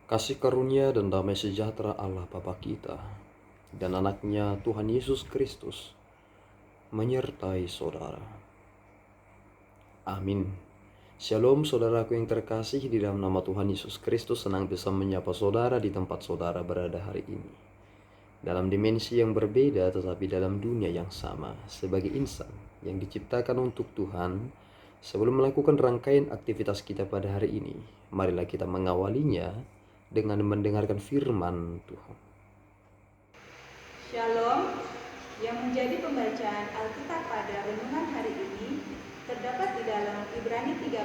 Kasih karunia dan damai sejahtera Allah Bapa kita dan anaknya Tuhan Yesus Kristus menyertai saudara. Amin. Shalom saudaraku yang terkasih, di dalam nama Tuhan Yesus Kristus senang bisa menyapa saudara di tempat saudara berada hari ini. Dalam dimensi yang berbeda tetapi dalam dunia yang sama, sebagai insan yang diciptakan untuk Tuhan. Sebelum melakukan rangkaian aktivitas kita pada hari ini, marilah kita mengawalinya dengan mendengarkan firman Tuhan. Shalom. Yang menjadi pembacaan Alkitab pada renungan hari ini terdapat di dalam Ibrani 13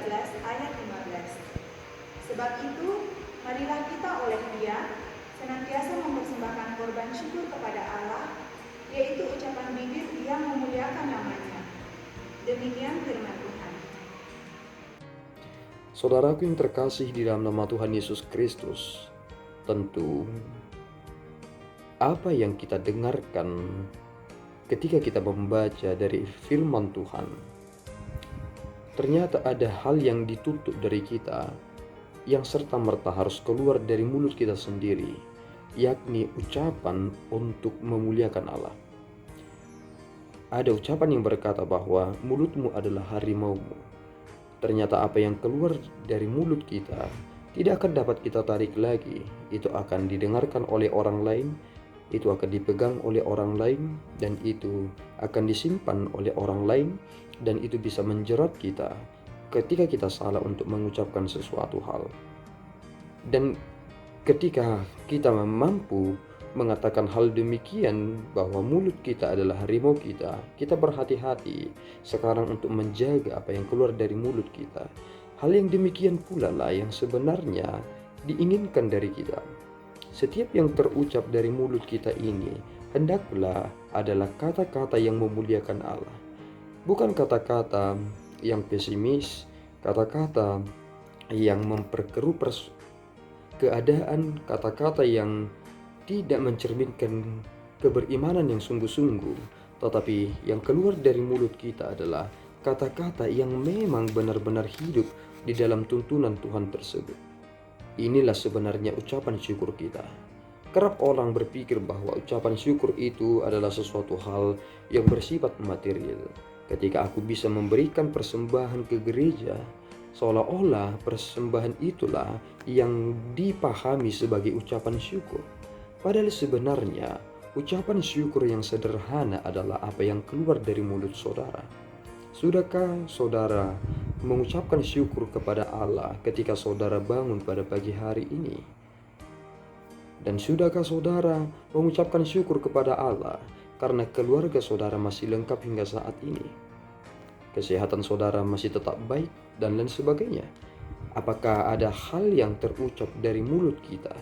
ayat 15. Sebab itu, marilah kita oleh Dia senantiasa mempersembahkan korban syukur kepada Allah, yaitu ucapan bibir yang memuliakan nama-Nya. Demikian firman Tuhan. Saudaraku yang terkasih di dalam nama Tuhan Yesus Kristus, tentu apa yang kita dengarkan ketika kita membaca dari firman Tuhan, ternyata ada hal yang dituntut dari kita yang serta-merta harus keluar dari mulut kita sendiri, yakni ucapan untuk memuliakan Allah. Ada ucapan yang berkata bahwa mulutmu adalah harimaumu. Ternyata apa yang keluar dari mulut kita tidak akan dapat kita tarik lagi. Itu akan didengarkan oleh orang lain, itu akan dipegang oleh orang lain, dan itu akan disimpan oleh orang lain, dan itu bisa menjerat kita ketika kita salah untuk mengucapkan sesuatu hal. Dan ketika kita mampu mengatakan hal demikian, bahwa mulut kita adalah harimau kita berhati-hati sekarang untuk menjaga apa yang keluar dari mulut kita. Hal yang demikian pula lah yang sebenarnya diinginkan dari kita. Setiap yang terucap dari mulut kita ini hendaklah adalah kata-kata yang memuliakan Allah, bukan kata-kata yang pesimis, kata-kata yang memperkeruh keadaan, kata-kata yang tidak mencerminkan keberimanan yang sungguh-sungguh, tetapi yang keluar dari mulut kita adalah kata-kata yang memang benar-benar hidup di dalam tuntunan Tuhan tersebut. Inilah sebenarnya ucapan syukur kita. Kerap orang berpikir bahwa ucapan syukur itu adalah sesuatu hal yang bersifat material. Ketika aku bisa memberikan persembahan ke gereja, seolah-olah persembahan itulah yang dipahami sebagai ucapan syukur. Padahal sebenarnya ucapan syukur yang sederhana adalah apa yang keluar dari mulut saudara. Sudahkah saudara mengucapkan syukur kepada Allah ketika saudara bangun pada pagi hari ini? Dan sudahkah saudara mengucapkan syukur kepada Allah karena keluarga saudara masih lengkap hingga saat ini? Kesehatan saudara masih tetap baik dan lain sebagainya. Apakah ada hal yang terucap dari mulut kita?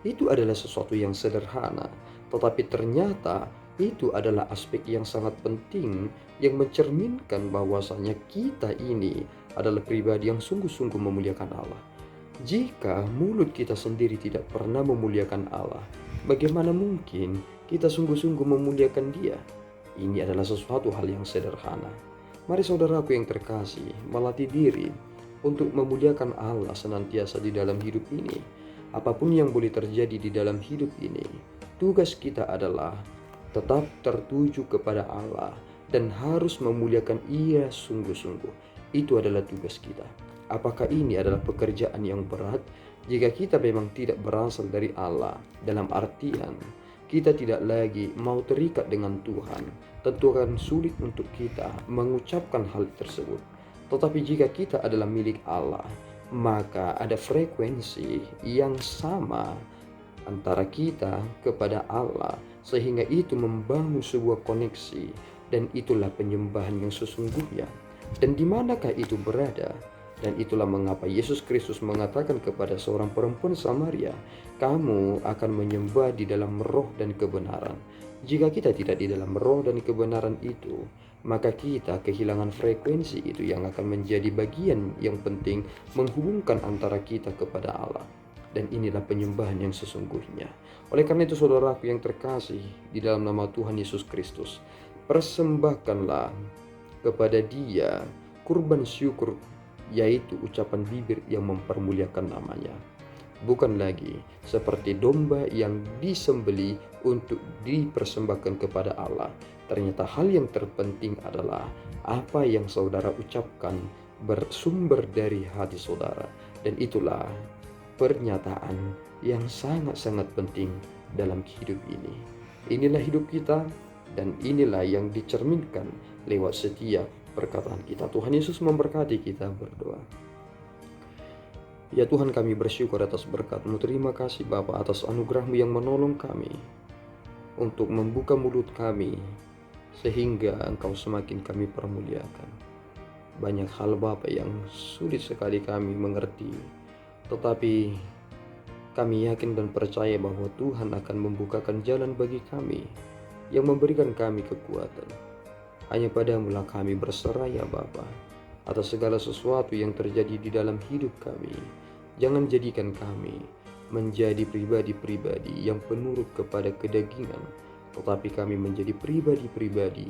Itu adalah sesuatu yang sederhana, tetapi ternyata itu adalah aspek yang sangat penting yang mencerminkan bahwasanya kita ini adalah pribadi yang sungguh-sungguh memuliakan Allah. Jika mulut kita sendiri tidak pernah memuliakan Allah, bagaimana mungkin kita sungguh-sungguh memuliakan Dia? Ini adalah sesuatu hal yang sederhana. Mari saudaraku yang terkasih, melatih diri untuk memuliakan Allah senantiasa di dalam hidup ini. Apapun yang boleh terjadi di dalam hidup ini, tugas kita adalah tetap tertuju kepada Allah dan harus memuliakan Ia sungguh-sungguh. Itu adalah tugas kita. Apakah ini adalah pekerjaan yang berat? Jika kita memang tidak berasal dari Allah, dalam artian kita tidak lagi mau terikat dengan Tuhan, tentu akan sulit untuk kita mengucapkan hal tersebut. Tetapi jika kita adalah milik Allah, maka ada frekuensi yang sama antara kita kepada Allah, sehingga itu membangun sebuah koneksi, dan itulah penyembahan yang sesungguhnya. Dan di manakah itu berada? Dan itulah mengapa Yesus Kristus mengatakan kepada seorang perempuan Samaria, kamu akan menyembah di dalam roh dan kebenaran. Jika kita tidak di dalam roh dan kebenaran itu, maka kita kehilangan frekuensi itu yang akan menjadi bagian yang penting menghubungkan antara kita kepada Allah. Dan inilah penyembahan yang sesungguhnya. Oleh karena itu saudaraku yang terkasih di dalam nama Tuhan Yesus Kristus, persembahkanlah kepada Dia kurban syukur, yaitu ucapan bibir yang mempermuliakan namanya. bukan lagi seperti domba yang disembeli untuk dipersembahkan kepada Allah. Ternyata hal yang terpenting adalah apa yang saudara ucapkan bersumber dari hati saudara, dan itulah pernyataan yang sangat-sangat penting dalam hidup ini. Inilah hidup kita, dan inilah yang dicerminkan lewat setiap perkataan kita. Tuhan Yesus memberkati kita. Berdoa. Ya Tuhan, kami bersyukur atas berkat-Mu. Terima kasih Bapa atas anugerah-Mu yang menolong kami untuk membuka mulut kami sehingga Engkau semakin kami permuliakan. Banyak hal Bapa yang sulit sekali kami mengerti, tetapi kami yakin dan percaya bahwa Tuhan akan membukakan jalan bagi kami, yang memberikan kami kekuatan. Hanya Padamu-lah kami berserah ya Bapa, atas segala sesuatu yang terjadi di dalam hidup kami. Jangan jadikan kami menjadi pribadi-pribadi yang penurut kepada kedagingan, tetapi kami menjadi pribadi-pribadi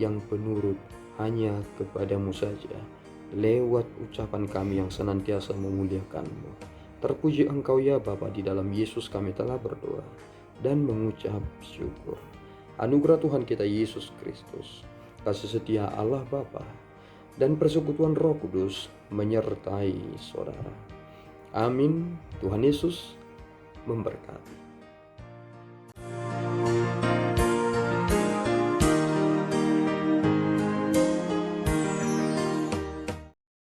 yang penurut hanya kepadamu saja, lewat ucapan kami yang senantiasa memuliakan-Mu. Terpuji Engkau ya Bapa, di dalam Yesus kami telah berdoa dan mengucap syukur. Anugerah Tuhan kita Yesus Kristus, kasih setia Allah Bapa, dan persekutuan Roh Kudus menyertai saudara. Amin. Tuhan Yesus memberkati.